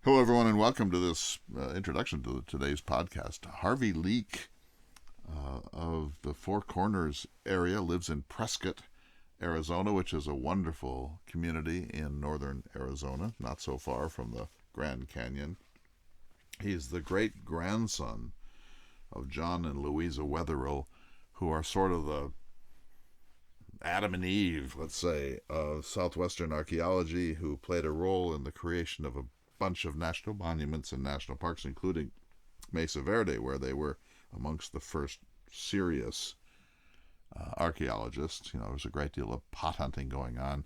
Hello, everyone, and welcome to this introduction to today's podcast. Harvey Leake of the Four Corners area lives in Prescott, Arizona, which is a wonderful community in northern Arizona, not so far from the Grand Canyon. He's the great-grandson of John and Louisa Wetherill, who are sort of the Adam and Eve, let's say, of southwestern archaeology, who played a role in the creation of a bunch of national monuments and national parks, including Mesa Verde, where they were amongst the first serious archaeologists. There was a great deal of pot hunting going on,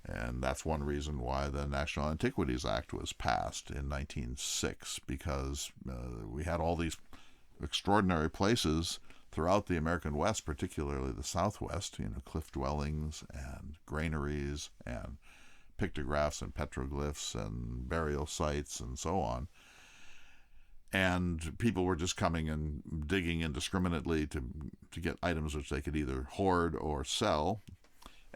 and that's one reason why the National Antiquities Act was passed in 1906, because we had all these extraordinary places throughout the American West, particularly the Southwest, cliff dwellings and granaries and pictographs and petroglyphs and burial sites and so on. And people were just coming and digging indiscriminately to get items which they could either hoard or sell.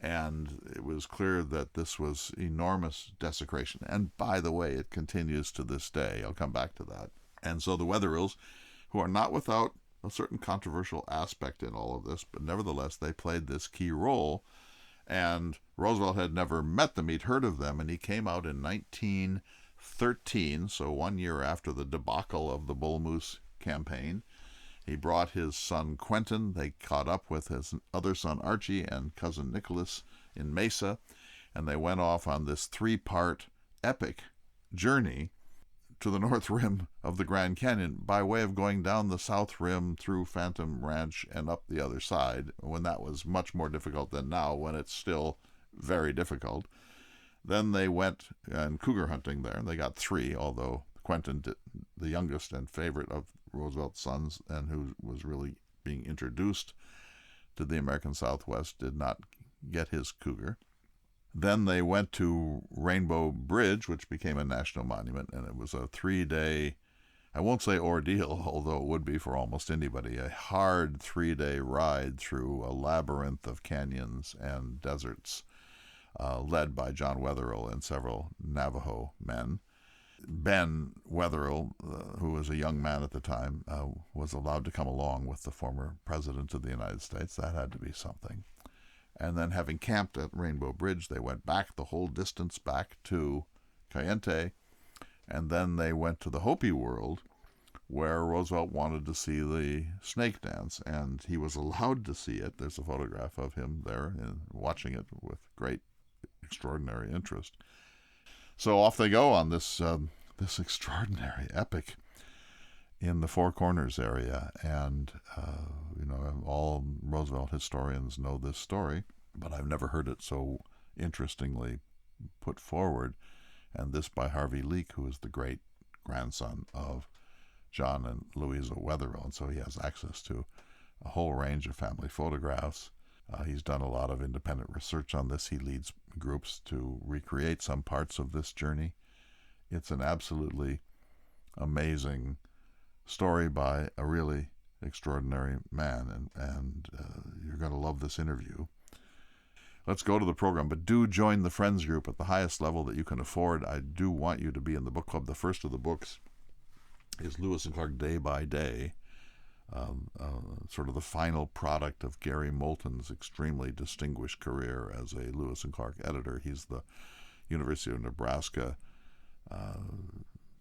And it was clear that this was enormous desecration. And by the way, it continues to this day. I'll come back to that. And so the Wetherills, who are not without a certain controversial aspect in all of this, but nevertheless they played this key role. And Roosevelt had never met them. He'd heard of them, and he came out in 1913, so 1 year after the debacle of the Bull Moose campaign. He brought his son Quentin. They caught up with his other son Archie and cousin Nicholas in Mesa, and they went off on this 3-part epic journey to the north rim of the Grand Canyon by way of going down the south rim through Phantom Ranch and up the other side, when that was much more difficult than now, when it's still very difficult. Then they went and cougar hunting there, and they got 3, although Quentin, the youngest and favorite of Roosevelt's sons, and who was really being introduced to the American Southwest, did not get his cougar. Then they went to Rainbow Bridge, which became a national monument, and it was a 3-day, I won't say ordeal, although it would be for almost anybody, a hard 3-day ride through a labyrinth of canyons and deserts, led by John Wetherill and several Navajo men. Ben Wetherill, who was a young man at the time, was allowed to come along with the former president of the United States. That had to be something. And then, having camped at Rainbow Bridge, they went back the whole distance back to Cayente, and then they went to the Hopi world, where Roosevelt wanted to see the snake dance, and he was allowed to see it. There's a photograph of him there and watching it with great, extraordinary interest. So off they go on this extraordinary epic in the Four Corners area, and all Roosevelt historians know this story, but I've never heard it so interestingly put forward, and this by Harvey Leake, who is the great-grandson of John and Louisa Wetherill, and so he has access to a whole range of family photographs. He's done a lot of independent research on this. He leads groups to recreate some parts of this journey. It's an absolutely amazing story by a really extraordinary man, and you're going to love this interview. Let's go to the program, but do join the Friends group at the highest level that you can afford. I do want you to be in the book club. The first of the books is Lewis and Clark Day by Day, sort of the final product of Gary Moulton's extremely distinguished career as a Lewis and Clark editor. He's the University of Nebraska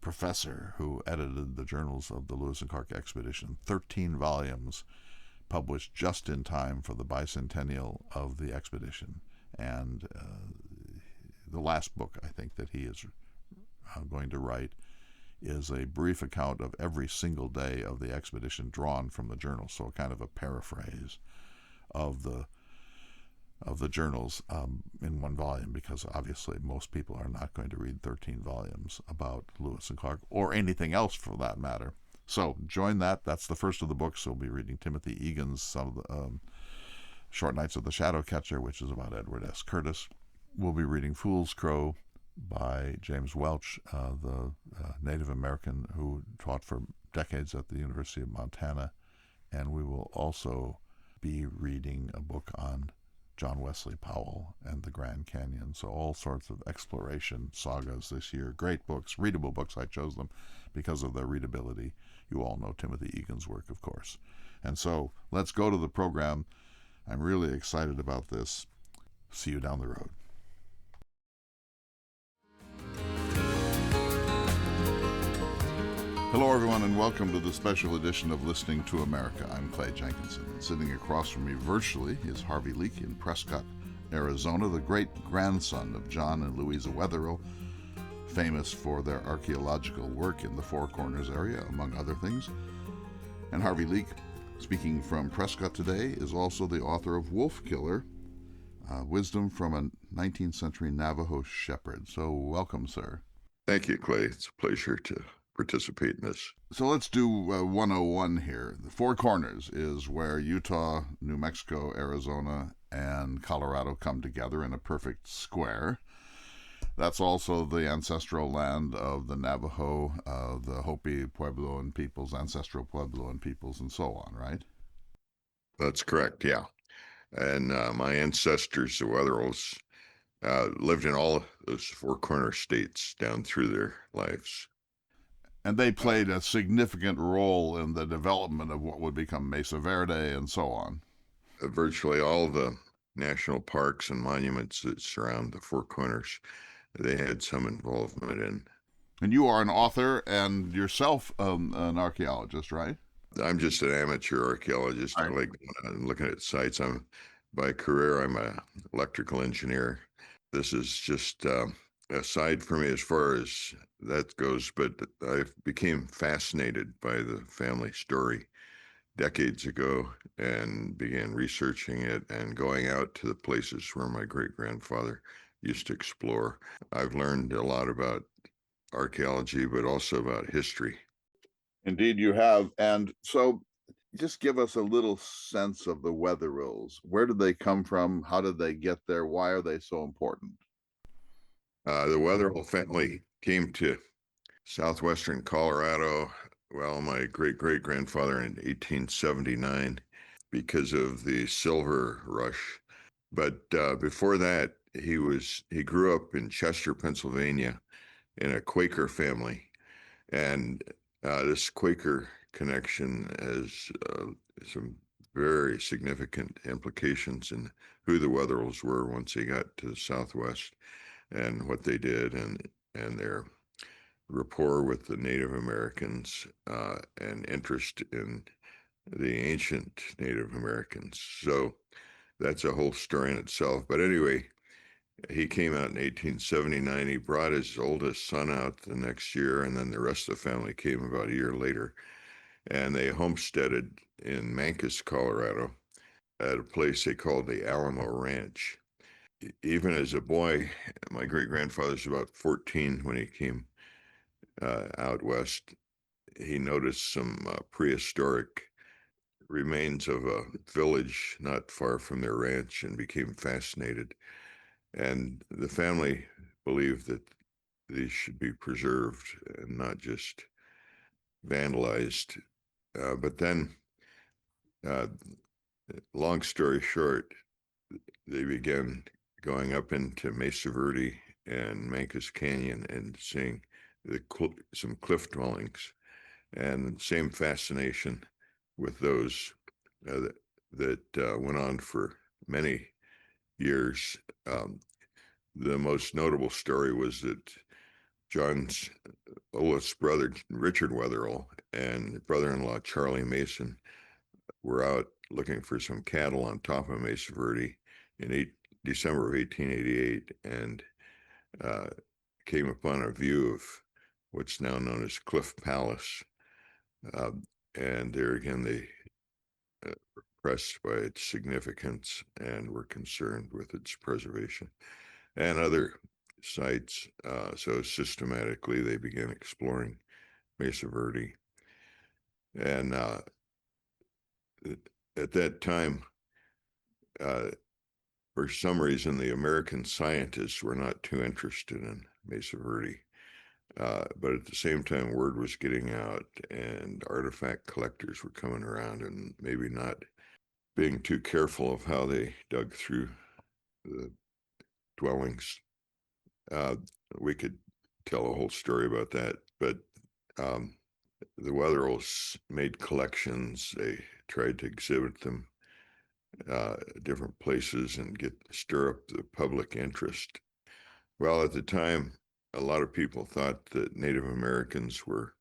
professor who edited the journals of the Lewis and Clark expedition, 13 volumes published just in time for the bicentennial of the expedition. And the last book, I think, that he is going to write is a brief account of every single day of the expedition drawn from the journal, so kind of a paraphrase of the journals in one volume, because obviously most people are not going to read 13 volumes about Lewis and Clark, or anything else for that matter. So join that. That's the first of the books. We'll be reading Timothy Egan's some of the Short Nights of the Shadowcatcher, which is about Edward S. Curtis. We'll be reading Fool's Crow by James Welch, the Native American who taught for decades at the University of Montana. And we will also be reading a book on John Wesley Powell and the Grand Canyon. So all sorts of exploration sagas this year. Great books, readable books. I chose them because of their readability. You all know Timothy Egan's work, of course. And so let's go to the program. I'm really excited about this. See you down the road. Hello, everyone, and welcome to the special edition of Listening to America. I'm Clay Jenkinson, and sitting across from me virtually is Harvey Leake in Prescott, Arizona, the great-grandson of John and Louisa Wetherill, famous for their archaeological work in the Four Corners area, among other things. And Harvey Leake, speaking from Prescott today, is also the author of Wolf Killer, Wisdom from a 19th Century Navajo Shepherd. So welcome, sir. Thank you, Clay. It's a pleasure to participate in this. So let's do 101 here. The Four Corners is where Utah, New Mexico, Arizona, and Colorado come together in a perfect square. That's also the ancestral land of the Navajo, the Hopi Puebloan peoples, ancestral Puebloan peoples, and so on, right? That's correct, yeah. And my ancestors, the Wetherills, lived in all those Four Corner states down through their lives. And they played a significant role in the development of what would become Mesa Verde and so on. Virtually all the national parks and monuments that surround the Four Corners, they had some involvement in. And you are an author and yourself an archaeologist, right? I'm just an amateur archaeologist. Right. I like looking at sites. By career, I'm an electrical engineer. This is just a side for me as far as that goes, but I became fascinated by the family story decades ago and began researching it and going out to the places where my great-grandfather used to explore. I've learned a lot about archaeology, but also about history. Indeed, you have. And so just give us a little sense of the Wetherills. Where did they come from? How did they get there? Why are they so important? The Wetherill family came to southwestern Colorado, well, my great-great-grandfather in 1879 because of the silver rush. But before that, he grew up in Chester, Pennsylvania, in a Quaker family. And this Quaker connection has some very significant implications in who the Wetherills were once they got to the Southwest and what they did and their rapport with the Native Americans and interest in the ancient Native Americans. So that's a whole story in itself. But anyway, he came out in 1879. He brought his oldest son out the next year, and then the rest of the family came about a year later. And they homesteaded in Mancos, Colorado, at a place they called the Alamo Ranch. Even as a boy, my great-grandfather was about 14 when he came out west. He noticed some prehistoric remains of a village not far from their ranch and became fascinated. And the family believed that these should be preserved and not just vandalized. But then, long story short, they began going up into Mesa Verde and Mancos Canyon and seeing some cliff dwellings, and same fascination with those that went on for many years. The most notable story was that John's oldest brother, Richard Wetherill, and brother-in-law, Charlie Mason, were out looking for some cattle on top of Mesa Verde in December of 1888 and came upon a view of what's now known as Cliff Palace. And there again, they were impressed by its significance and were concerned with its preservation and other sites. So systematically, they began exploring Mesa Verde. And at that time, for some reason, the American scientists were not too interested in Mesa Verde. But at the same time, word was getting out and artifact collectors were coming around and maybe not being too careful of how they dug through the dwellings. We could tell a whole story about that, but the Wetherills made collections. They tried to exhibit them different places and stir up the public interest. Well, at the time, a lot of people thought that Native Americans were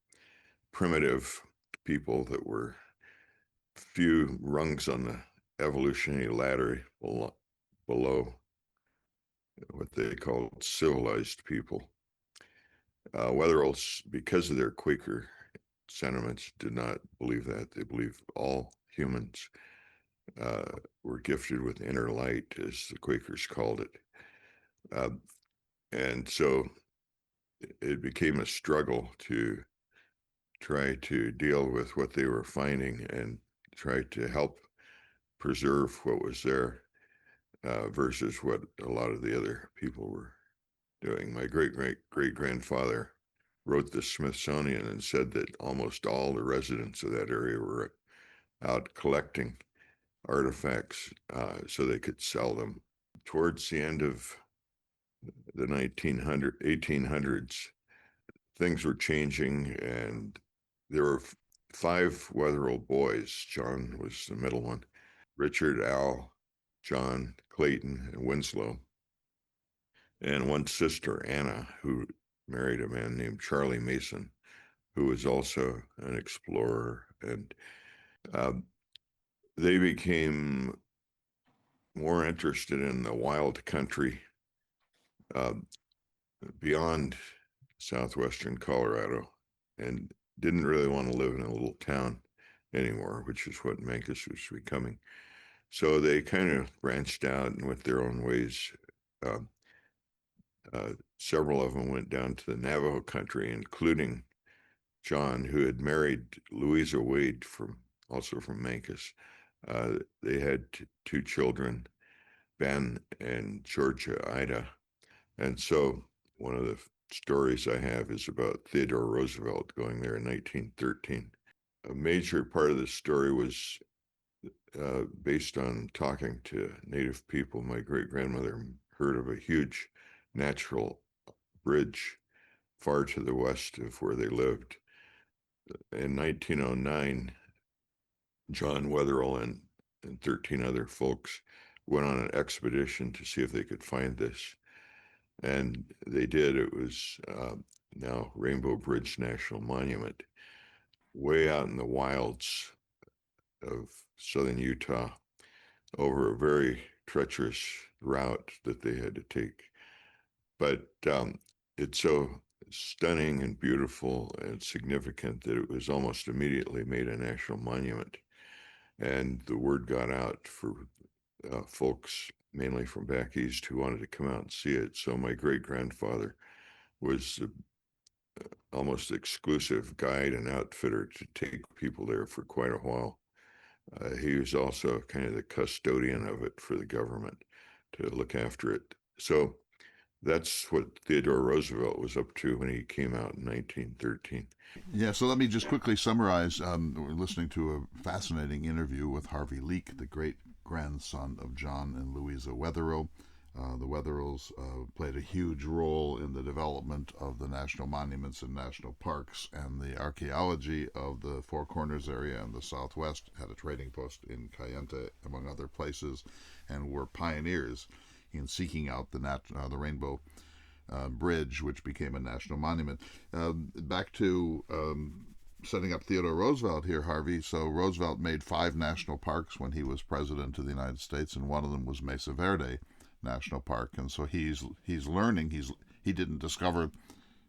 primitive people that were few rungs on the evolutionary ladder below what they called civilized people. Wetherills, because of their Quaker sentiments, did not believe that. They believed all humans were gifted with inner light, as the Quakers called it. And so it became a struggle to try to deal with what they were finding and try to help preserve what was there versus what a lot of the other people were doing. My great-great-great-grandfather wrote the Smithsonian and said that almost all the residents of that area were out collecting artifacts so they could sell them. Towards the end of the 1800s, things were changing, and there were 5 Wetherill boys. John was the middle one. Richard, Al, John, Clayton, and Winslow. And one sister, Anna, who married a man named Charlie Mason, who was also an explorer. And they became more interested in the wild country beyond southwestern Colorado and didn't really want to live in a little town anymore, which is what Mancos was becoming. So they kind of branched out and went their own ways. Several of them went down to the Navajo country, including John, who had married Louisa Wade also from Mancos. They had 2 children, Ben and Georgia Ida. And so one of the stories I have is about Theodore Roosevelt going there in 1913. A major part of the story was based on talking to Native people. My great-grandmother heard of a huge natural bridge far to the west of where they lived. In 1909, John Wetherill and 13 other folks went on an expedition to see if they could find this. And they did. It was now Rainbow Bridge National Monument, way out in the wilds of southern Utah, over a very treacherous route that they had to take. But it's so stunning and beautiful and significant that it was almost immediately made a national monument. And the word got out for folks mainly from back east who wanted to come out and see it. So my great-grandfather was the almost exclusive guide and outfitter to take people there for quite a while. He was also kind of the custodian of it for the government to look after it. So that's what Theodore Roosevelt was up to when he came out in 1913. Yeah, so let me just quickly summarize. We're listening to a fascinating interview with Harvey Leake, the great grandson of John and Louisa Wetherill. The Wetherills played a huge role in the development of the national monuments and national parks, and the archaeology of the Four Corners area and the Southwest had a trading post in Cayenta, among other places, and were pioneers in seeking out the Rainbow Bridge, which became a national monument. Back to setting up Theodore Roosevelt here, Harvey. So Roosevelt made 5 national parks when he was president of the United States, and one of them was Mesa Verde National Park. And so he's learning. He didn't discover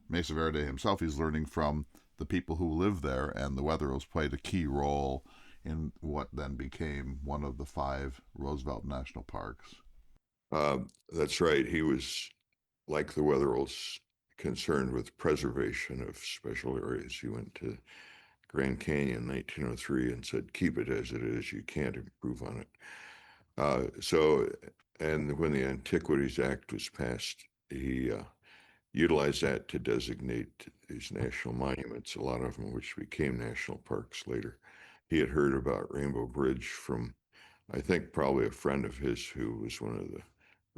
Mesa Verde himself. He's learning from the people who live there, and the Wetherills played a key role in what then became one of the 5 Roosevelt National Parks. That's right. He was, like the Wetherills, concerned with preservation of special areas. He went to Grand Canyon in 1903 and said, keep it as it is. You can't improve on it. And when the Antiquities Act was passed, he utilized that to designate these national monuments, a lot of them which became national parks later. He had heard about Rainbow Bridge from, I think, probably a friend of his who was one of the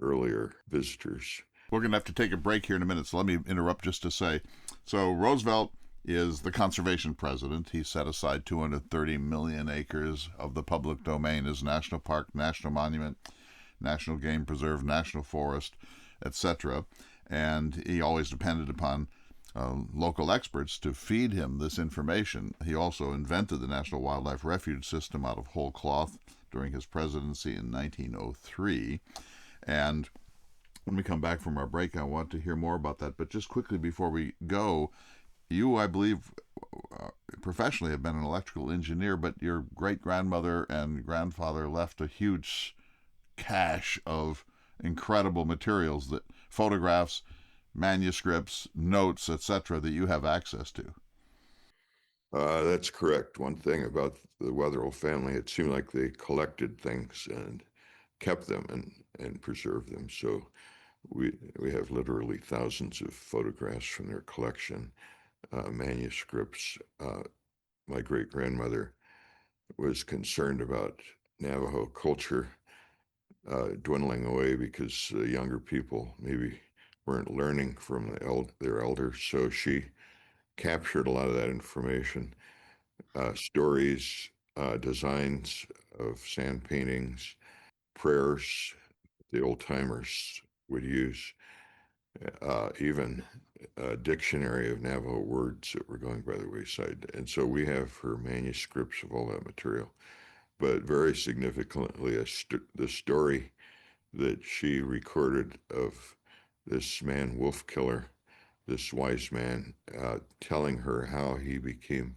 earlier visitors. We're going to have to take a break here in a minute, so let me interrupt just to say, so Roosevelt is the conservation president. He set aside 230 million acres of the public domain as national park, national monument, national game preserve, national forest, etc. And he always depended upon local experts to feed him this information. He also invented the National Wildlife Refuge System out of whole cloth during his presidency in 1903. And when we come back from our break, I want to hear more about that. But just quickly before we go, you, I believe, professionally have been an electrical engineer, but your great-grandmother and grandfather left a huge cache of incredible materials, that photographs, manuscripts, notes, etc., that you have access to. That's correct. One thing about the Wetherill family, it seemed like they collected things and kept them and preserved them. So we have literally thousands of photographs from their collection, manuscripts. My great-grandmother was concerned about Navajo culture dwindling away because younger people maybe weren't learning from their elders. So she captured a lot of that information, stories, designs of sand paintings, prayers the old timers would use, even a dictionary of Navajo words that were going by the wayside. And so we have her manuscripts of all that material. But very significantly, the story that she recorded of this man, wolf killer, this wise man, telling her how he became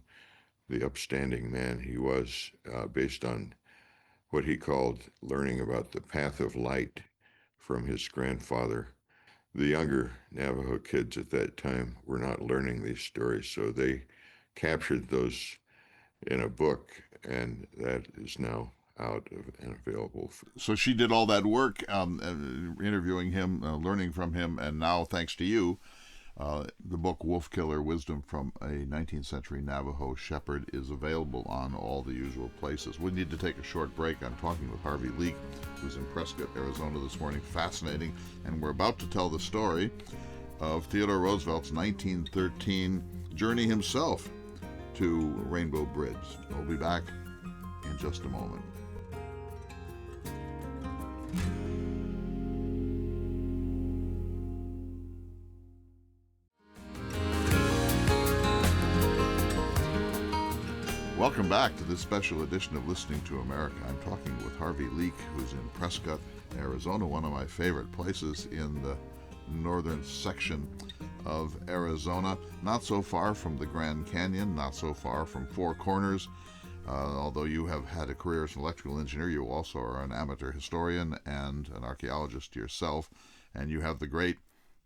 the upstanding man he was, based on what he called learning about the path of light from his grandfather. The younger Navajo kids at that time were not learning these stories, so they captured those in a book, and that is now out and available. So she did all that work, interviewing him, learning from him, and now, thanks to you, the book Wolf Killer, Wisdom from a 19th Century Navajo Shepherd is available on all the usual places. We need to take a short break. I'm talking with Harvey Leake, who's in Prescott, Arizona this morning. Fascinating. And we're about to tell the story of Theodore Roosevelt's 1913 journey himself to Rainbow Bridge. We'll be back in just a moment. Welcome back to this special edition of Listening to America. I'm talking with Harvey Leake, who's in Prescott, Arizona, one of my favorite places in the northern section of Arizona. Not so far from the Grand Canyon, not so far from Four Corners. Although you have had a career as an electrical engineer, you also are an amateur historian and an archaeologist yourself, and you have the great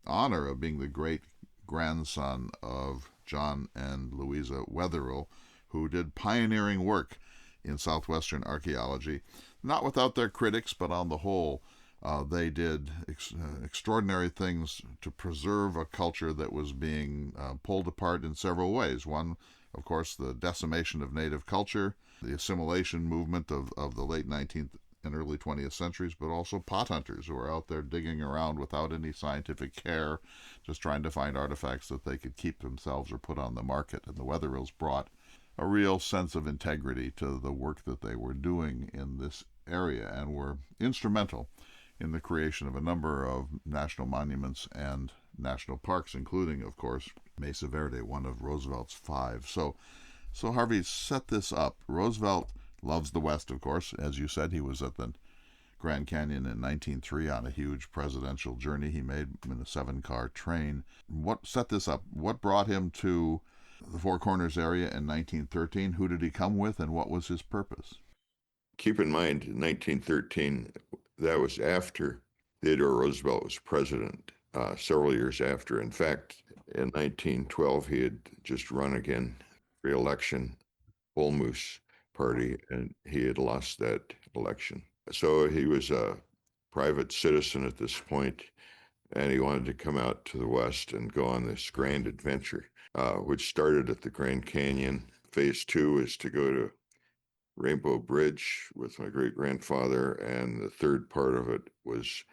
honor of being the great grandson of John and Louisa Wetherill, who did pioneering work in southwestern archaeology, not without their critics, but on the whole, they did extraordinary things to preserve a culture that was being pulled apart in several ways. One, of course, the decimation of native culture, the assimilation movement of the late 19th and early 20th centuries, but also pot hunters who were out there digging around without any scientific care, just trying to find artifacts that they could keep themselves or put on the market. And the Wetherills brought a real sense of integrity to the work that they were doing in this area and were instrumental in the creation of a number of national monuments and national parks, including, of course, Mesa Verde, one of Roosevelt's 5. So Harvey, set this up. Roosevelt loves the West, of course. As you said, he was at the Grand Canyon in 1903 on a huge presidential journey he made in a 7-car train. What set this up? What brought him to the Four Corners area in 1913? Who did he come with, and what was his purpose? Keep in mind, in 1913, that was after Theodore Roosevelt was president, several years after. In fact, in 1912, he had just run again, re-election, Bull Moose Party, and he had lost that election. So he was a private citizen at this point, and he wanted to come out to the West and go on this grand adventure, which started at the Grand Canyon. Phase 2 is to go to Rainbow Bridge with my great-grandfather, and the third part of it was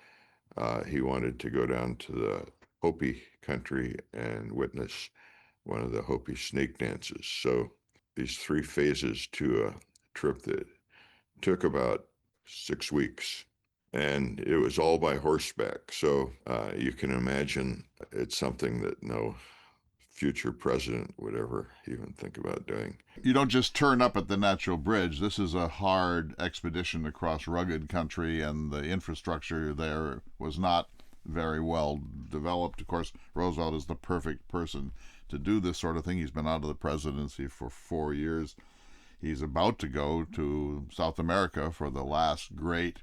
He wanted to go down to the Hopi country and witness one of the Hopi snake dances. So these 3 phases to a trip that took about 6 weeks. And it was all by horseback. So you can imagine it's something that no future president would ever even think about doing. You don't just turn up at the Natural Bridge. This is a hard expedition across rugged country, and the infrastructure there was not very well developed. Of course, Roosevelt is the perfect person to do this sort of thing. He's been out of the presidency for 4 years. He's about to go to South America for the last great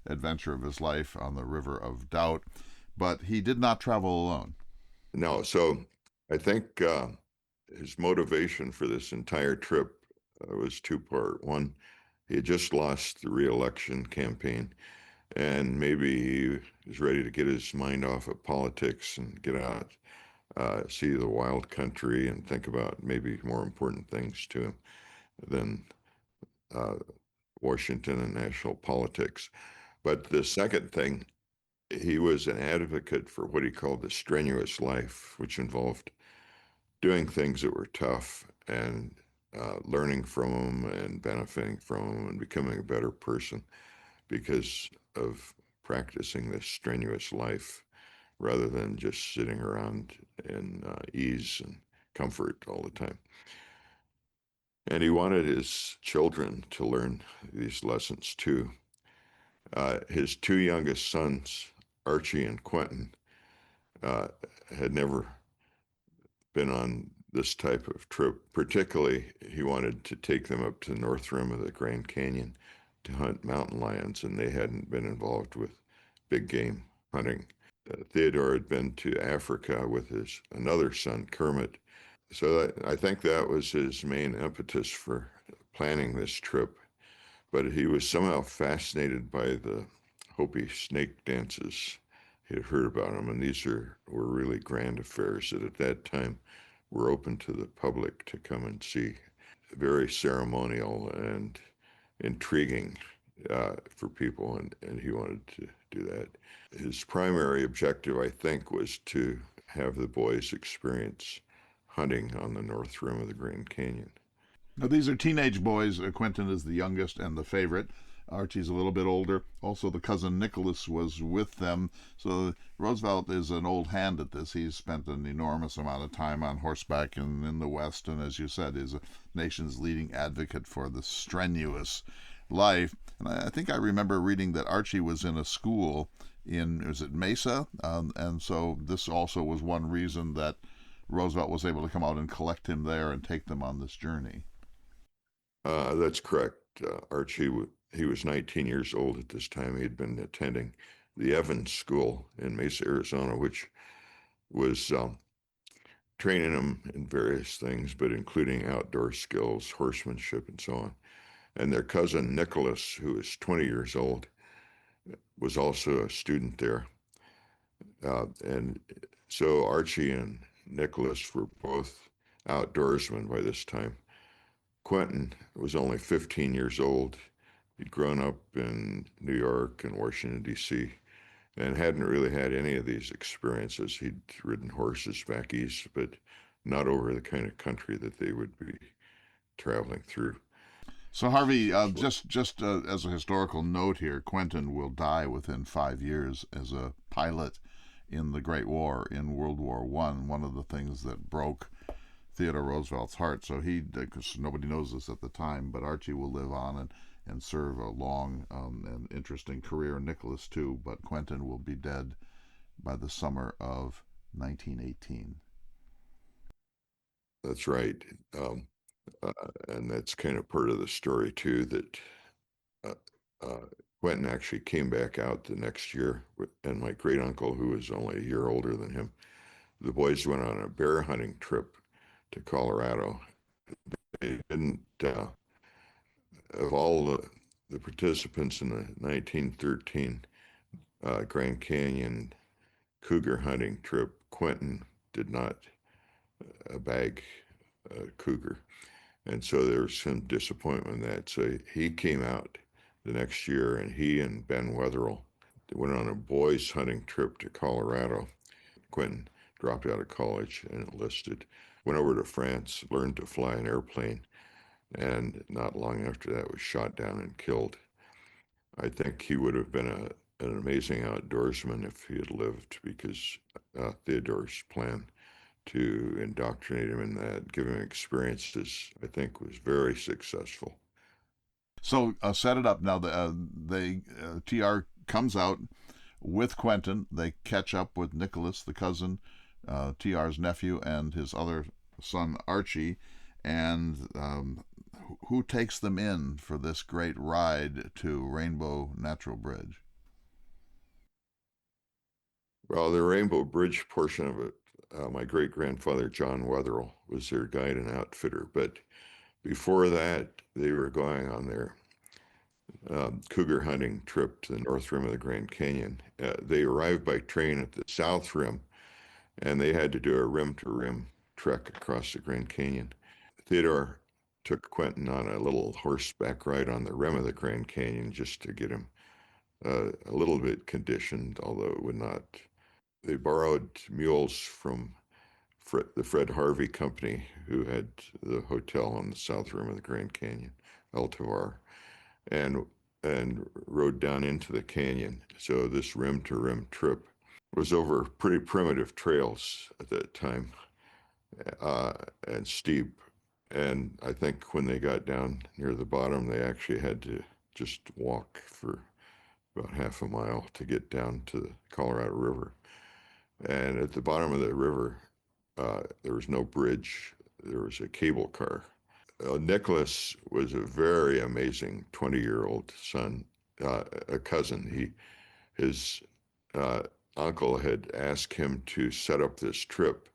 adventure of his life on the River of Doubt, but he did not travel alone. No, so I think his motivation for this entire trip was two-part. One, he had just lost the re-election campaign, and maybe he was ready to get his mind off of politics and get out, see the wild country, and think about maybe more important things to him than uh, Washington and national politics. But the second thing, he was an advocate for what he called the strenuous life, which involved doing things that were tough and learning from them and benefiting from them and becoming a better person because of practicing this strenuous life rather than just sitting around in ease and comfort all the time. And he wanted his children to learn these lessons too. His 2 youngest sons, Archie and Quentin, had never been on this type of trip. Particularly, he wanted to take them up to the north rim of the Grand Canyon to hunt mountain lions, and they hadn't been involved with big game hunting. Theodore had been to Africa with his another son, Kermit. So I think that was his main impetus for planning this trip. But he was somehow fascinated by the Hopi snake dances. He had heard about them, and these were really grand affairs that at that time were open to the public to come and see. Very ceremonial and intriguing for people, and he wanted to do that. His primary objective, I think, was to have the boys experience hunting on the north rim of the Grand Canyon. Now, these are teenage boys. Quentin is the youngest and the favorite. Archie's a little bit older. Also, the cousin Nicholas was with them. So Roosevelt is an old hand at this. He's spent an enormous amount of time on horseback in the West, and as you said, is a nation's leading advocate for the strenuous life. And I think I remember reading that Archie was in a school is it Mesa? And so this also was one reason that Roosevelt was able to come out and collect him there and take them on this journey. That's correct. Archie, he was 19 years old at this time. He had been attending the Evans School in Mesa, Arizona, which was training him in various things, but including outdoor skills, horsemanship, and so on. And their cousin Nicholas, who was 20 years old, was also a student there. And so Archie and Nicholas were both outdoorsmen by this time. Quentin was only 15 years old. He'd grown up in New York and Washington, D.C., and hadn't really had any of these experiences. He'd ridden horses back east, but not over the kind of country that they would be traveling through. So Harvey, just as a historical note here, Quentin will die within 5 years as a pilot in the Great War in World War I. One of the things that broke Theodore Roosevelt's heart. So because nobody knows this at the time, but Archie will live on and serve a long and interesting career. Nicholas too, but Quentin will be dead by the summer of 1918. That's right. And that's kind of part of the story too, that uh, uh, Quentin actually came back out the next year, and my great uncle, who was only a year older than him, the boys went on a bear hunting trip to Colorado. They didn't, of all the participants in the 1913 Grand Canyon cougar hunting trip, Quentin did not bag cougar. And so there was some disappointment in that. So he came out the next year, and he and Ben Wetherill went on a boys hunting trip to Colorado. Quentin dropped out of college and enlisted, went over to France, learned to fly an airplane, and not long after that was shot down and killed. I think he would have been an amazing outdoorsman if he had lived, because Theodore's plan to indoctrinate him in that, give him experiences, I think was very successful. So set it up now. TR comes out with Quentin. They catch up with Nicholas, the cousin, TR's nephew, and his other son Archie, and who takes them in for this great ride to Rainbow Natural Bridge? Well, the Rainbow Bridge portion of it, my great grandfather John Wetherill was their guide and outfitter. But before that, they were going on their cougar hunting trip to the north rim of the Grand Canyon. They arrived by train at the south rim, and they had to do a rim to rim trek across the Grand Canyon. Theodore took Quentin on a little horseback ride on the rim of the Grand Canyon just to get him a little bit conditioned, although it would not. They borrowed mules from the Fred Harvey Company, who had the hotel on the south rim of the Grand Canyon, El Tovar, and rode down into the canyon. So this rim to rim trip was over pretty primitive trails at that time, and steep. And I think when they got down near the bottom, they actually had to just walk for about half a mile to get down to the Colorado River. And at the bottom of the river, there was no bridge. There was a cable car. Nicholas was a very amazing 20-year-old son, a cousin. His uncle had asked him to set up this trip,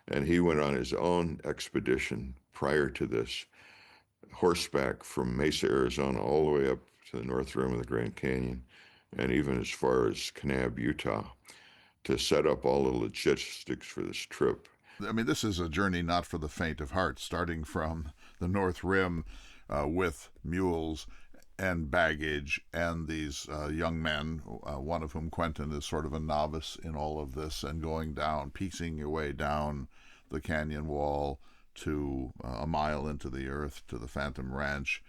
and he went on his own expedition prior to this, horseback from Mesa, Arizona, all the way up to the north rim of the Grand Canyon, and even as far as Kanab, Utah, to set up all the logistics for this trip. I mean, this is a journey not for the faint of heart, starting from the North Rim with mules and baggage and these young men, one of whom, Quentin, is sort of a novice in all of this, and going down, piecing your way down the canyon wall to a mile into the earth to the Phantom Ranch,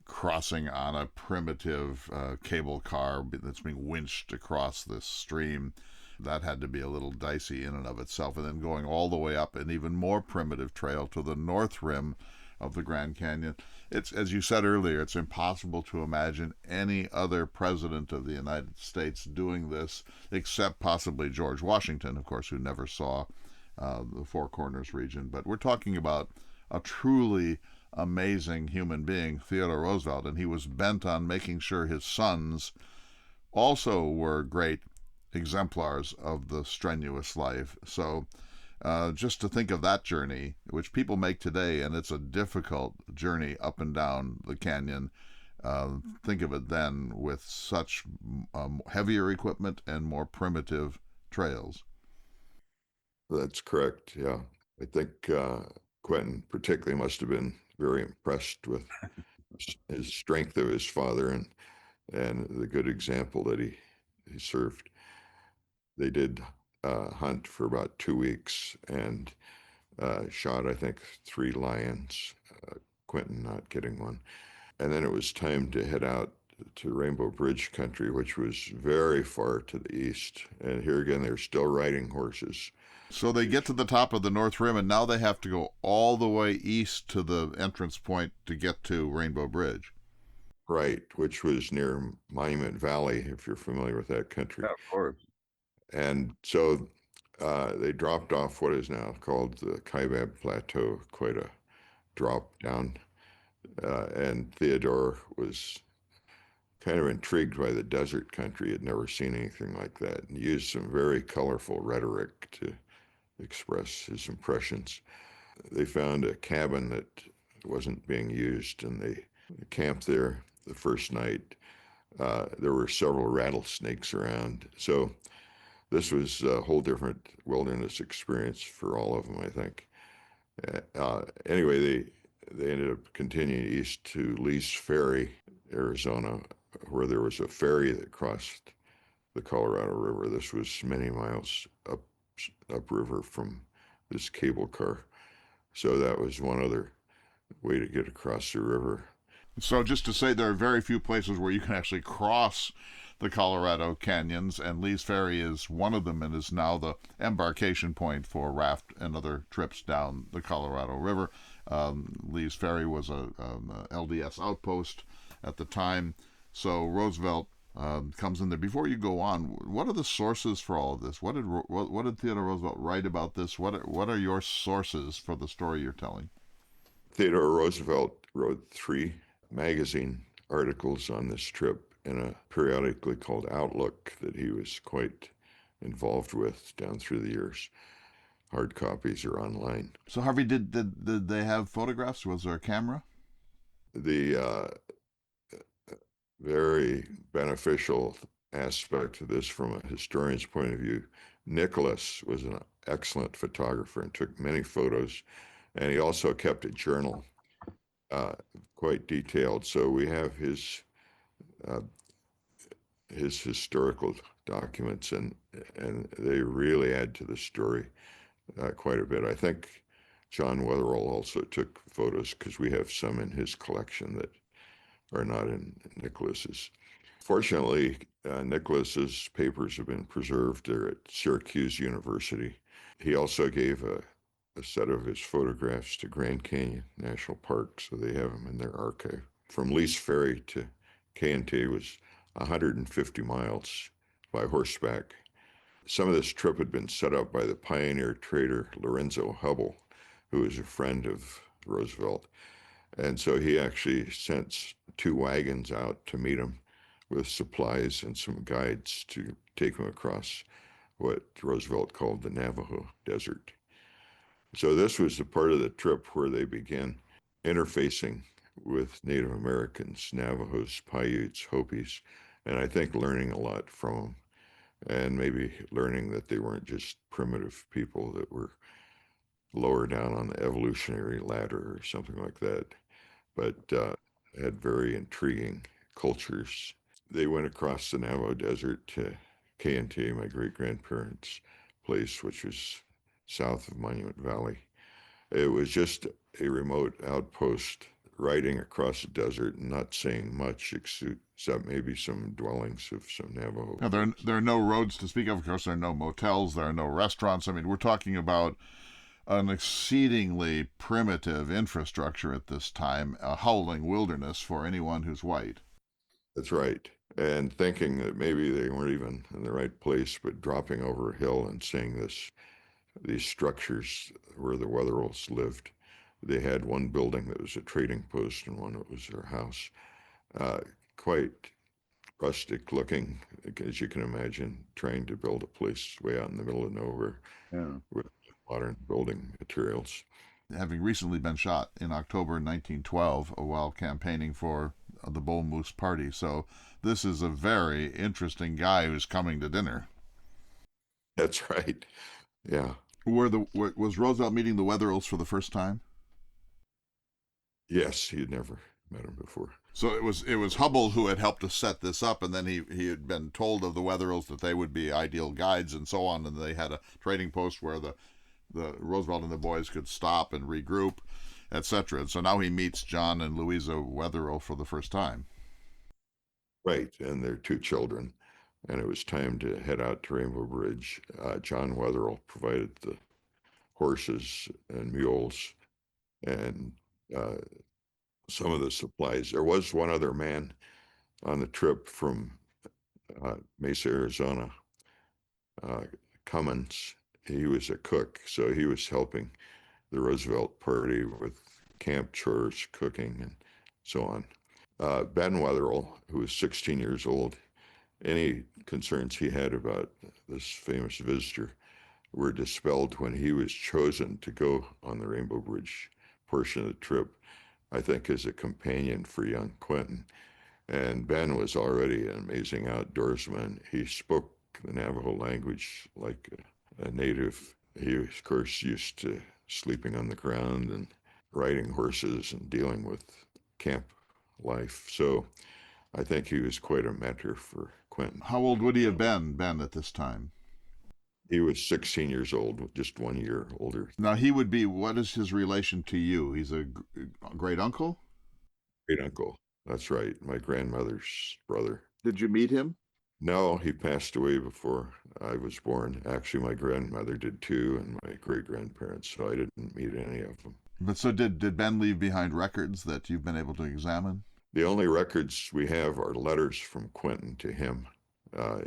crossing on a primitive cable car that's being winched across this stream. That had to be a little dicey in and of itself. And then going all the way up an even more primitive trail to the north rim of the Grand Canyon. It's, as you said earlier, it's impossible to imagine any other president of the United States doing this, except possibly George Washington, of course, who never saw the Four Corners region. But we're talking about a truly amazing human being, Theodore Roosevelt, and he was bent on making sure his sons also were great exemplars of the strenuous life. So just to think of that journey, which people make today, and it's a difficult journey up and down the canyon, think of it then with such heavier equipment and more primitive trails. That's correct. Yeah. I think Quentin particularly must have been very impressed with his strength of his father and the good example that he served. They did hunt for about 2 weeks and shot, I think, 3 lions, Quentin not getting one. And then it was time to head out to Rainbow Bridge country, which was very far to the east. And here again, they're still riding horses. So they get to the top of the North Rim, and now they have to go all the way east to the entrance point to get to Rainbow Bridge. Right, which was near Monument Valley, if you're familiar with that country. Yeah, of course. And so they dropped off what is now called the Kiva Plateau, quite a drop down. And Theodore was kind of intrigued by the desert country. He had never seen anything like that, and used some very colorful rhetoric to express his impressions. They found a cabin that wasn't being used, and they camped there the first night. There were several rattlesnakes around. So this was a whole different wilderness experience for all of them, I think. Anyway, they ended up continuing east to Lee's Ferry, Arizona, where there was a ferry that crossed the Colorado River. This was many miles upriver from this cable car. So that was one other way to get across the river. So just to say, there are very few places where you can actually cross the Colorado canyons, and Lee's Ferry is one of them, and is now the embarkation point for raft and other trips down the Colorado River. Lee's Ferry was a LDS outpost at the time, so Roosevelt comes in there. Before you go on, what are the sources for all of this? What did Theodore Roosevelt write about this? What are your sources for the story you're telling? Theodore Roosevelt wrote 3 magazine articles on this trip in a periodically called Outlook that he was quite involved with down through the years. Hard copies are online. So Harvey, did they have photographs? Was there a camera? The very beneficial aspect of this from a historian's point of view, Nicholas was an excellent photographer and took many photos, and he also kept a journal, quite detailed. So we have uh, his historical documents, and they really add to the story quite a bit. I think John Wetherill also took photos because we have some in his collection that are not in Nicholas's. Fortunately, Nicholas's papers have been preserved there at Syracuse University. He also gave a set of his photographs to Grand Canyon National Park, so they have them in their archive. From Lee's Ferry to K&T was 150 miles by horseback. Some of this trip had been set up by the pioneer trader Lorenzo Hubble, who was a friend of Roosevelt. And so he actually sent 2 wagons out to meet him with supplies and some guides to take him across what Roosevelt called the Navajo Desert. So this was the part of the trip where they began interfacing with Native Americans, Navajos, Paiutes, Hopis, and I think learning a lot from them, and maybe learning that they weren't just primitive people that were lower down on the evolutionary ladder or something like that, but had very intriguing cultures. They went across the Navajo Desert to K&T, my great-grandparents' place, which was south of Monument Valley. It was just a remote outpost riding across the desert and not seeing much except maybe some dwellings of some Navajo. Now, there are no roads to speak of. Of course, there are no motels. There are no restaurants. I mean, we're talking about an exceedingly primitive infrastructure at this time, a howling wilderness for anyone who's white. That's right. And thinking that maybe they weren't even in the right place, but dropping over a hill and seeing these structures where the Wetherills lived. They had one building that was a trading post and one that was their house. Quite rustic looking, as you can imagine, trying to build a place way out in the middle of nowhere, Yeah, with modern building materials. having recently been shot in October 1912 while campaigning for the Bull Moose Party. So this is a very interesting guy who's coming to dinner. That's right. Yeah. Was Roosevelt meeting the Wetherills for the first time? Yes, he had never met him before. So it was Hubble who had helped to set this up, and then he had been told of the Wetherills that they would be ideal guides and so on, and they had a trading post where the Roosevelt and the boys could stop and regroup, etc. And so now he meets John and Louisa Wetherill for the first time. Right, and their 2 children. And it was time to head out to Rainbow Bridge. John Wetherill provided the horses and mules and some of the supplies. There was one other man on the trip from Mesa, Arizona, Cummins. He was a cook, so he was helping the Roosevelt party with camp chores, cooking, and so on. Ben Wetherill, who was 16 years old, any concerns he had about this famous visitor were dispelled when he was chosen to go on the Rainbow Bridge portion of the trip, I think as a companion for young Quentin. And Ben was already an amazing outdoorsman. He spoke the Navajo language like a native. He, of course, used to sleeping on the ground and riding horses and dealing with camp life. So I think he was quite a mentor for Quentin. How old would he have been, Ben, at this time? He was 16 years old, just 1 year older. Now, he would be, what is his relation to you? He's a great uncle? Great uncle. That's right. My grandmother's brother. Did you meet him? No, he passed away before I was born. Actually, my grandmother did too, and my great grandparents, so I didn't meet any of them. But so did Ben leave behind records that you've been able to examine? The only records we have are letters from Quentin to him.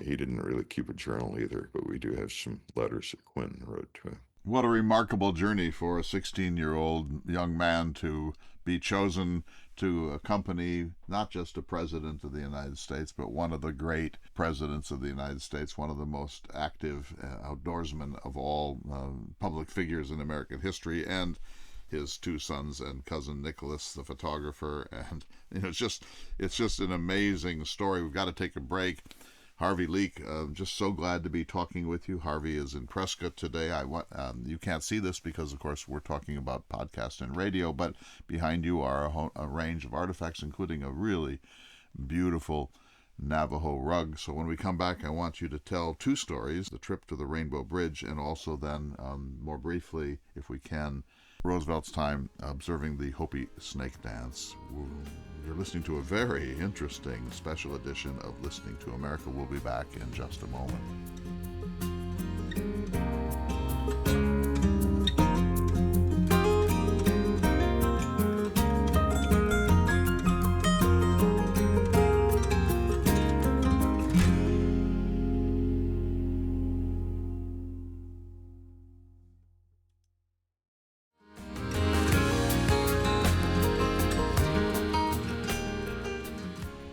He didn't really keep a journal either, but we do have some letters that Quentin wrote to him. What a remarkable journey for a 16-year-old young man to be chosen to accompany not just a president of the United States, but one of the great presidents of the United States, one of the most active outdoorsmen of all public figures in American history, and his two sons and cousin Nicholas, the photographer. And it's just an amazing story. We've got to take a break. Harvey Leake, just so glad to be talking with you. Harvey is in Prescott today. You can't see this because, of course, we're talking about podcast and radio, but behind you are a range of artifacts, including a really beautiful Navajo rug. So when we come back, I want you to tell two stories, the trip to the Rainbow Bridge, and also then, more briefly, if we can, Roosevelt's time observing the Hopi snake dance. You're listening to a very interesting special edition of Listening to America. We'll be back in just a moment.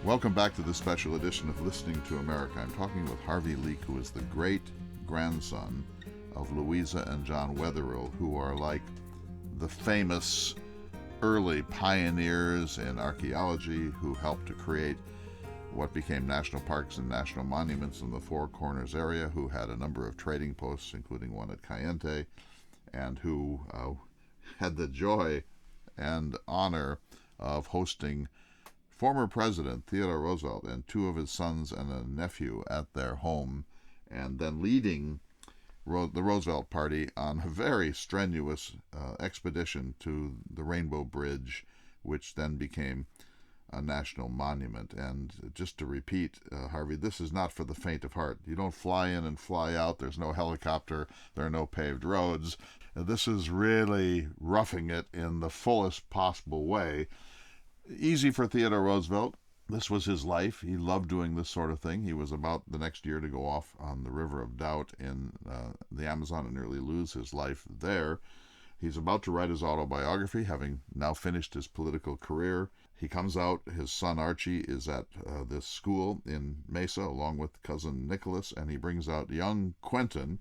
Welcome back to this special edition of Listening to America. I'm talking with Harvey Leake, who is the great-grandson of Louisa and John Wetherill, who are like the famous early pioneers in archaeology who helped to create what became national parks and national monuments in the Four Corners area, who had a number of trading posts, including one at Cayente, and who had the joy and honor of hosting former President Theodore Roosevelt and two of his sons and a nephew at their home, and then leading the Roosevelt party on a very strenuous expedition to the Rainbow Bridge, which then became a national monument. And just to repeat, Harvey, this is not for the faint of heart. You don't fly in and fly out. There's no helicopter. There are no paved roads. This is really roughing it in the fullest possible way. Easy for Theodore Roosevelt. This was his life. He loved doing this sort of thing. He was about the next year to go off on the River of Doubt in the Amazon and nearly lose his life there. He's about to write his autobiography, having now finished his political career. He comes out. His son Archie is at this school in Mesa, along with cousin Nicholas, and he brings out young Quentin,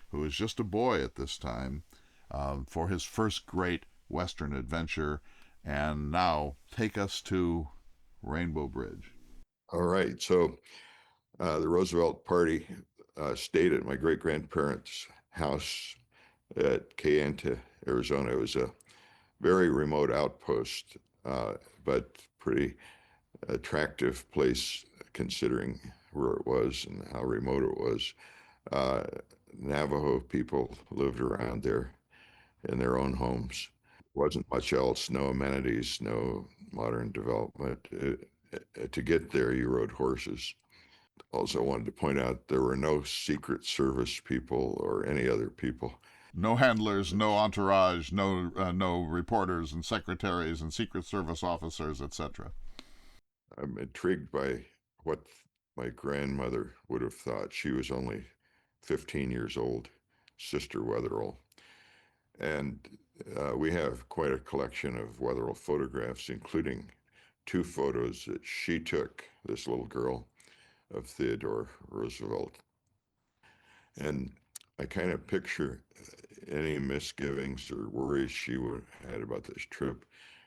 who is just a boy at this time, for his first great Western adventure. And now take us to Rainbow Bridge. All right. So the Roosevelt party stayed at my great-grandparents' house at Cayente, Arizona. It was a very remote outpost, but pretty attractive place considering where it was and how remote it was. Navajo people lived around there in their own homes. Wasn't much else, no amenities, no modern development. To get there, you rode horses. Also wanted to point out there were no Secret Service people or any other people. No handlers, no entourage, no reporters and secretaries and Secret Service officers, etc. I'm intrigued by what my grandmother would have thought. She was only 15 years old, Sister Wetherill. And we have quite a collection of Wetherill photographs, including two photos that she took, this little girl, of Theodore Roosevelt. And I kind of picture any misgivings or worries she would have had about this trip.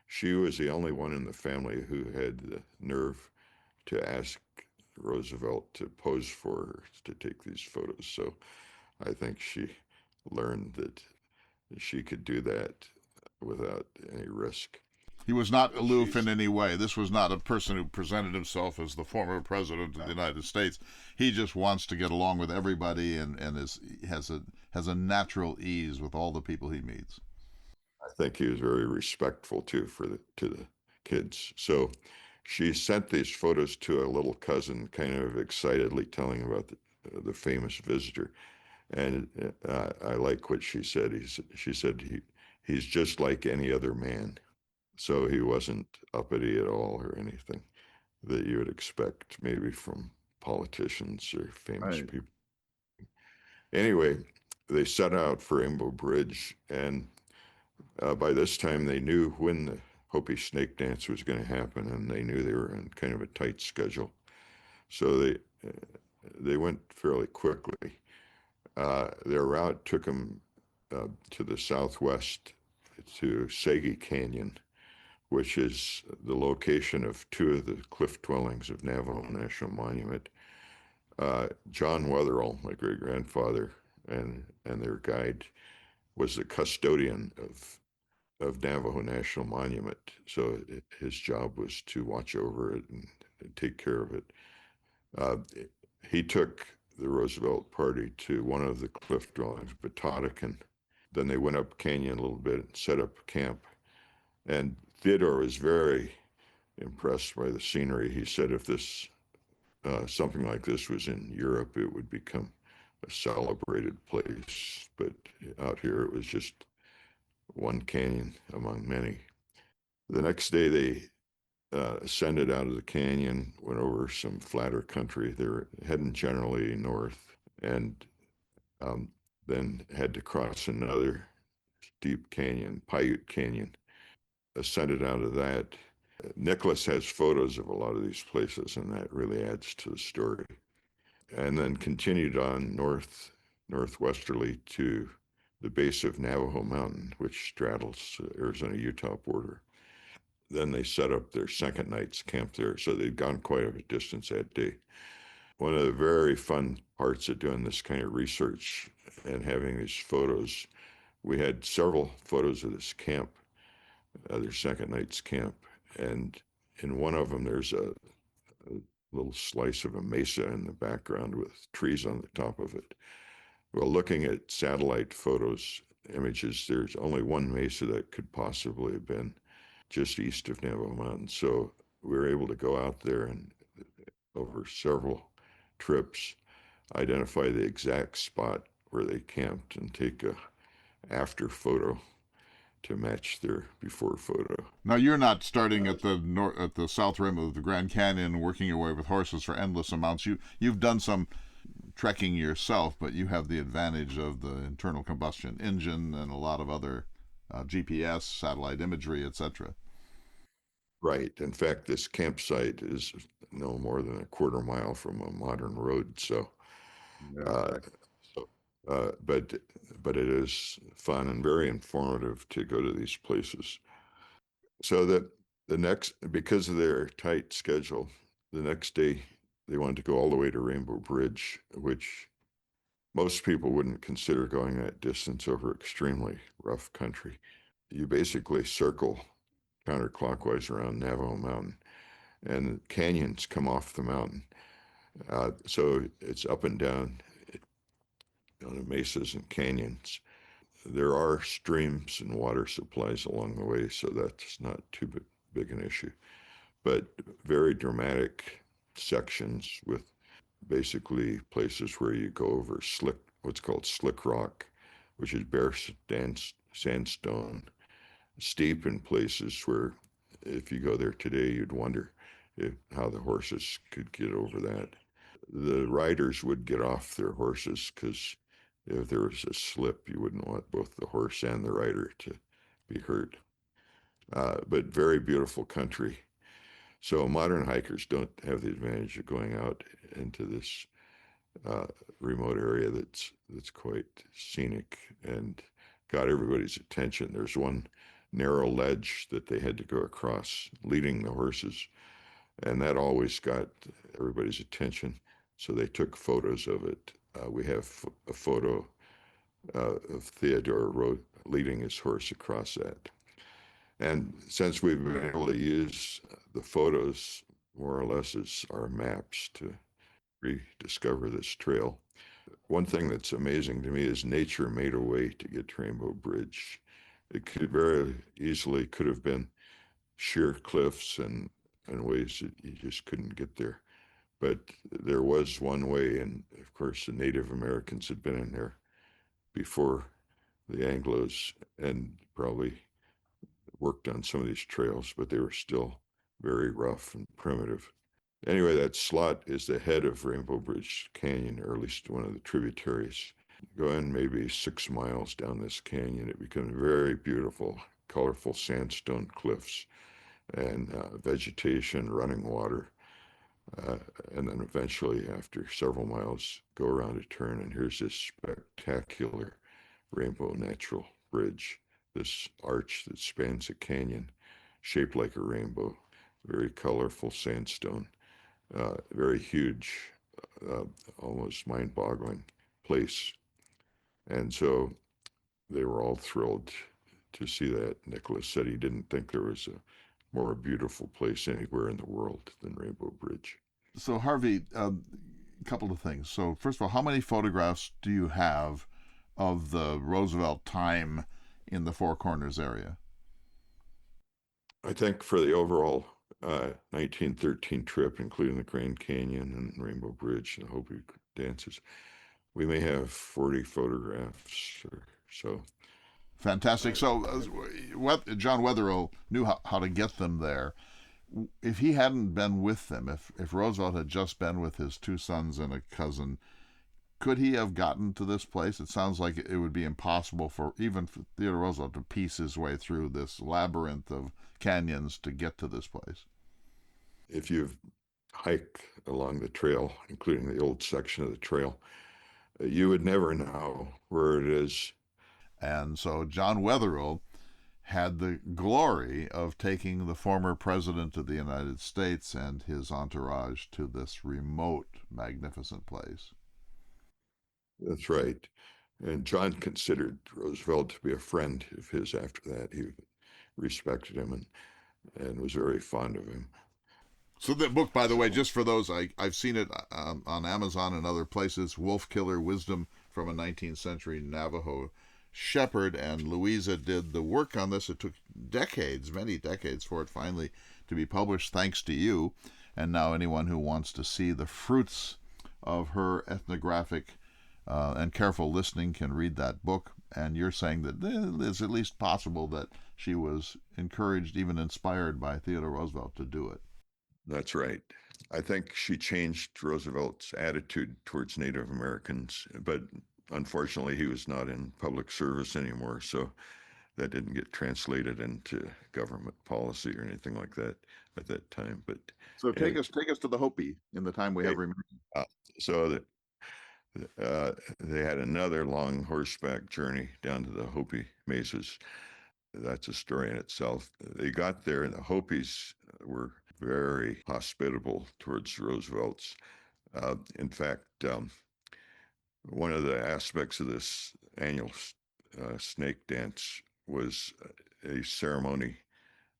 She was the only one in the family who had the nerve to ask Roosevelt to pose for her to take these photos. So I think she learned that she could do that without any risk. He was not But aloof she's in any way. This was not a person who presented himself as the former president of the United States. He just wants to get along with everybody and has a natural ease with all the people he meets. I think he was very respectful too for the kids. So she sent these photos to a little cousin, kind of excitedly telling about the famous visitor. And I like what she said. She said he's just like any other man. So he wasn't uppity at all or anything that you would expect maybe from politicians or famous Right. people. Anyway, they set out for Rainbow Bridge, and by this time they knew when the Hopi snake dance was going to happen, and they knew they were in kind of a tight schedule. So they went fairly quickly. Their route took them to the southwest to Sagi Canyon, which is the location of two of the cliff dwellings of Navajo National Monument. John Wetherill, my great grandfather, and their guide, was the custodian of Navajo National Monument. So his job was to watch over it and take care of it. Uh, he took the Roosevelt party to one of the cliff dwellings, Batatakan. Then they went up canyon a little bit and set up camp. And Theodore was very impressed by the scenery. He said if this something like this was in Europe, it would become a celebrated place. But out here, it was just one canyon among many. The next day, they ascended out of the canyon, went over some flatter country. They were heading generally north, and um, then had to cross another deep canyon, Paiute Canyon. Ascended out of that. Nicholas has photos of a lot of these places, and that really adds to the story. And then continued on northwesterly to the base of Navajo Mountain, which straddles the Arizona-Utah border. Then they set up their second night's camp there, so they'd gone quite a distance that day. One of the very fun parts of doing this kind of research and having these photos, we had several photos of this camp, their second night's camp, and in one of them there's a little slice of a mesa in the background with trees on the top of it. Well, looking at satellite photos, images, there's only one mesa that could possibly have been just east of Navajo Mountain. So we were able to go out there and over several trips, identify the exact spot where they camped and take a after photo to match their before photo. Now you're not starting at the south rim of the Grand Canyon, working your way with horses for endless amounts. You've done some trekking yourself, but you have the advantage of the internal combustion engine and a lot of other GPS, satellite imagery, etc. Right. In fact, this campsite is no more than a quarter mile from a modern road. So, uh, so but it is fun and very informative to go to these places. So that the next, because of their tight schedule, the next day they wanted to go all the way to Rainbow Bridge, which most people wouldn't consider going that distance over extremely rough country. You basically circle counterclockwise around Navajo Mountain, and canyons come off the mountain. So it's up and down on the mesas and canyons. There are streams and water supplies along the way, so that's not too big an issue. But very dramatic sections with basically places where you go over what's called slick rock, which is bare sandstone, steep in places where if you go there today, you'd wonder how the horses could get over that. The riders would get off their horses because if there was a slip, you wouldn't want both the horse and the rider to be hurt. But very beautiful country. So modern hikers don't have the advantage of going out into this remote area that's quite scenic and got everybody's attention. There's one narrow ledge that they had to go across, leading the horses, and that always got everybody's attention. So they took photos of it. We have a photo of Theodore leading his horse across that. And since we've been able to use the photos more or less as our maps to rediscover this trail, one thing that's amazing to me is nature made a way to get to Rainbow Bridge. It could very easily could have been sheer cliffs and ways that you just couldn't get there. But there was one way, and of course the Native Americans had been in there before the Anglos and probably worked on some of these trails, but they were still very rough and primitive. Anyway, that slot is the head of Rainbow Bridge Canyon, or at least one of the tributaries. Go in maybe 6 miles down this canyon, it becomes very beautiful, colorful sandstone cliffs and vegetation, running water. Uh, and then eventually, after several miles, go around a turn, and here's this spectacular Rainbow Natural Bridge, this arch that spans a canyon, shaped like a rainbow, very colorful sandstone, very huge, uh, almost mind-boggling place. And so they were all thrilled to see that. Nicholas said he didn't think there was a more beautiful place anywhere in the world than Rainbow Bridge. So, Harvey, a couple of things. So, first of all, how many photographs do you have of the Roosevelt time in the Four Corners area? I think for the overall 1913 trip, including the Grand Canyon and Rainbow Bridge and the Hopi dances, we may have 40 photographs or so. Fantastic. So, John Wetherill knew how to get them there. If he hadn't been with them, if Roosevelt had just been with his two sons and a cousin, could he have gotten to this place? It sounds like it would be impossible for even for Theodore Roosevelt to piece his way through this labyrinth of canyons to get to this place. If you hike along the trail, including the old section of the trail, you would never know where it is. And so John Wetherill had the glory of taking the former president of the United States and his entourage to this remote, magnificent place. That's right. And John considered Roosevelt to be a friend of his after that. He respected him and was very fond of him. So the book, by the way, just for those, I've seen it on Amazon and other places, Wolf Killer Wisdom from a 19th Century Navajo Shepherd, and Louisa did the work on this. It took decades, many decades, for it finally to be published, thanks to you. And now anyone who wants to see the fruits of her ethnographic and careful listening can read that book. And you're saying that it's at least possible that she was encouraged, even inspired by Theodore Roosevelt to do it. That's right. I think she changed Roosevelt's attitude towards Native Americans, but unfortunately, he was not in public service anymore, so that didn't get translated into government policy or anything like that at that time. But so take us to the Hopi in the time we have remaining. Uh, so they had another long horseback journey down to the Hopi mesas. That's a story in itself. They got there, and the Hopis were very hospitable towards Roosevelt's. In fact, one of the aspects of this annual snake dance was a ceremony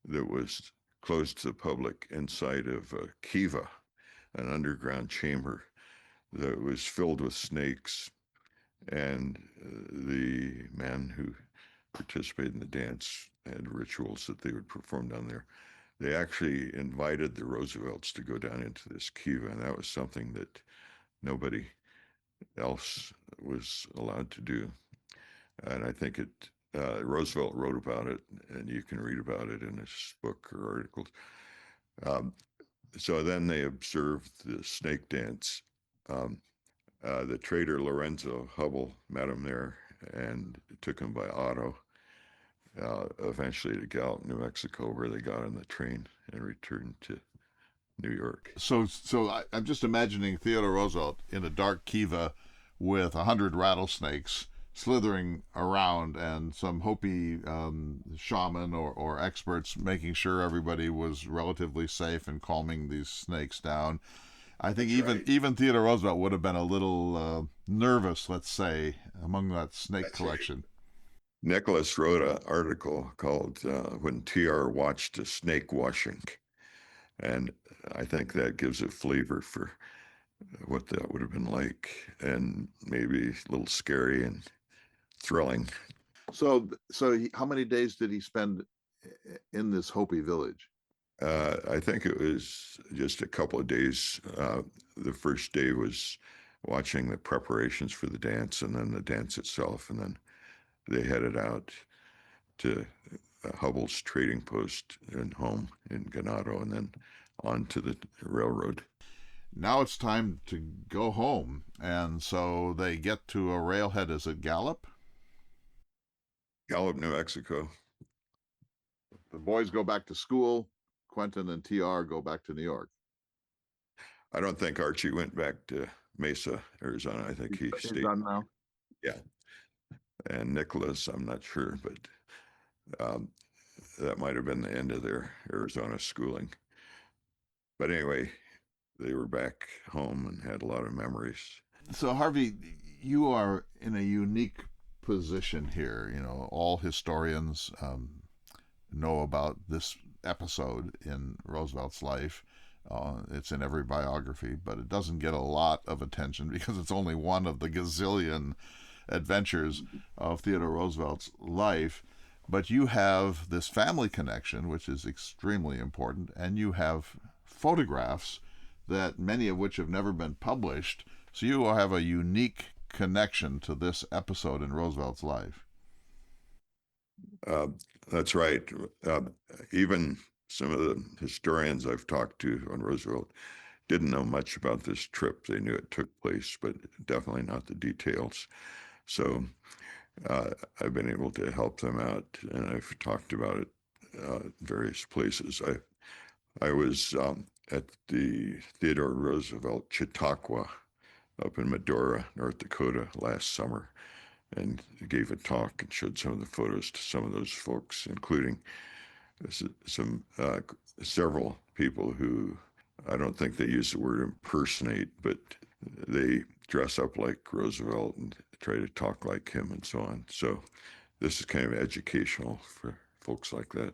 that was closed to the public inside of a kiva, an underground chamber that was filled with snakes. And the men who participated in the dance had rituals that they would perform down there. They actually invited the Roosevelts to go down into this kiva, and that was something that nobody else was allowed to do. And I think Roosevelt wrote about it, and you can read about it in his book or articles. So then they observed the snake dance. The trader Lorenzo Hubble met him there and took him by auto, eventually to Gallup, New Mexico, where they got on the train and returned to New York. So I'm just imagining Theodore Roosevelt in a dark kiva with 100 rattlesnakes slithering around and some Hopi shaman or experts making sure everybody was relatively safe and calming these snakes down. I think even Theodore Roosevelt would have been a little nervous, let's say, among that snake collection. Nicholas wrote an article called When TR Watched a Snake Washing. And I think that gives a flavor for what that would have been like, and maybe a little scary and thrilling. How many days did he spend in this Hopi village? I think it was just a couple of days. The first day was watching the preparations for the dance, and then the dance itself, and then they headed out to Hubbell's trading post and home in Ganado, and then on to the railroad. Now it's time to go home, and so they get to a railhead. Is it Gallup? Gallup, New Mexico. The boys go back to school. Quentin and TR go back to New York. I don't think Archie went back to Mesa, Arizona. I think he He's stayed. done now. Yeah. And Nicholas, I'm not sure, but that might have been the end of their Arizona schooling. But anyway, they were back home and had a lot of memories. So, Harvey, you are in a unique position here. You know, all historians know about this episode in Roosevelt's life. It's in every biography, but it doesn't get a lot of attention because it's only one of the gazillion adventures of Theodore Roosevelt's life. But you have this family connection, which is extremely important, and you have photographs that many of which have never been published. So you have a unique connection to this episode in Roosevelt's life. That's right. Even some of the historians I've talked to on Roosevelt didn't know much about this trip. They knew it took place, but definitely not the details. So I've been able to help them out, and I've talked about it various places. I was at the Theodore Roosevelt Chautauqua up in Medora, North Dakota last summer, and gave a talk and showed some of the photos to some of those folks, including some several people who, I don't think they use the word impersonate, but they dress up like Roosevelt and try to talk like him and so on. So this is kind of educational for folks like that.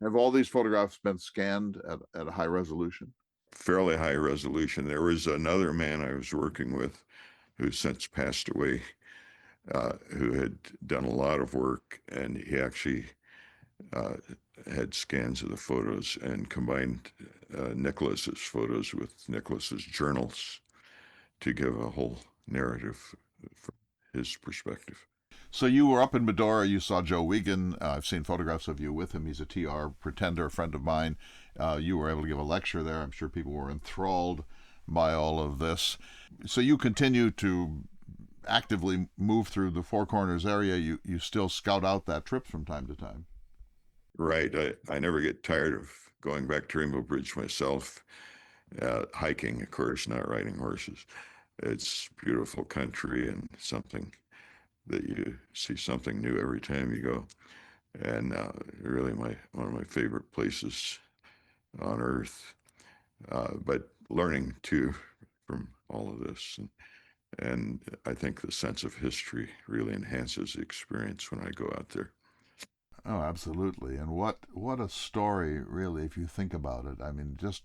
Have all these photographs been scanned at a high resolution? Fairly high resolution. There was another man I was working with who's since passed away, who had done a lot of work, and he actually had scans of the photos and combined Nicholas's photos with Nicholas's journals to give a whole narrative from his perspective. So you were up in Medora. You saw Joe Wiegand. I've seen photographs of you with him. He's a TR pretender, a friend of mine. You were able to give a lecture there. I'm sure people were enthralled by all of this. So you continue to actively move through the Four Corners area. You still scout out that trip from time to time. Right. I never get tired of going back to Rainbow Bridge myself. Hiking, of course, not riding horses. It's beautiful country and something that you see something new every time you go. And really one of my favorite places on earth. But learning too from all of this. And I think the sense of history really enhances the experience when I go out there. Oh, absolutely. And what a story, really, if you think about it. I mean, just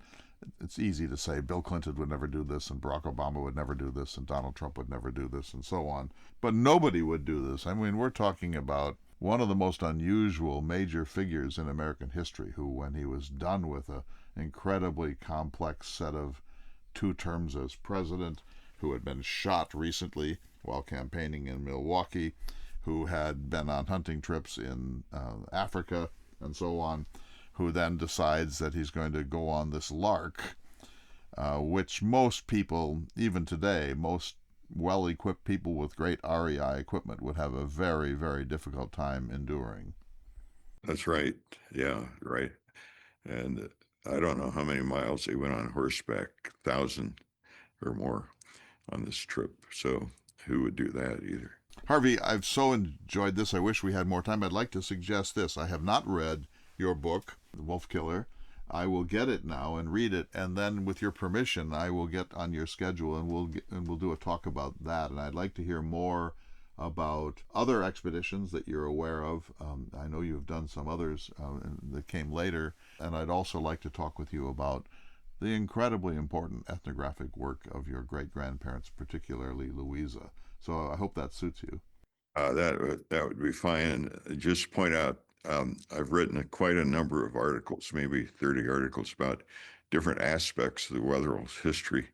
it's easy to say Bill Clinton would never do this, and Barack Obama would never do this, and Donald Trump would never do this, and so on. But nobody would do this. I mean, we're talking about one of the most unusual major figures in American history who, when he was done with an incredibly complex set of 2 terms as president, who had been shot recently while campaigning in Milwaukee, who had been on hunting trips in Africa and so on, who then decides that he's going to go on this lark, which most people, even today, most well-equipped people with great REI equipment would have a very, very difficult time enduring. That's right. Yeah, right. And I don't know how many miles they went on horseback, 1,000 or more on this trip. So who would do that either? Harvey, I've so enjoyed this. I wish we had more time. I'd like to suggest this. I have not read your book, The Wolf Killer. I will get it now and read it, and then with your permission, I will get on your schedule and we'll do a talk about that. And I'd like to hear more about other expeditions that you're aware of. I know you've done some others that came later, and I'd also like to talk with you about the incredibly important ethnographic work of your great-grandparents, particularly Louisa. So I hope that suits you. That would be fine. And just point out, I've written quite a number of articles, maybe 30 articles about different aspects of the Wetherill's history.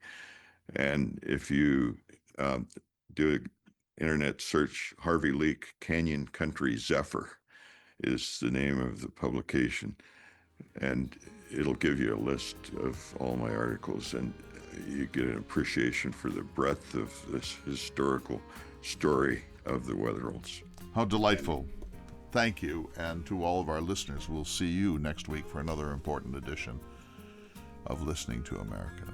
And if you do an internet search, Harvey Leake, Canyon Country Zephyr is the name of the publication. And it'll give you a list of all my articles, and you get an appreciation for the breadth of this historical story of the Wetherills. How delightful. Thank you. And to all of our listeners, we'll see you next week for another important edition of Listening to America.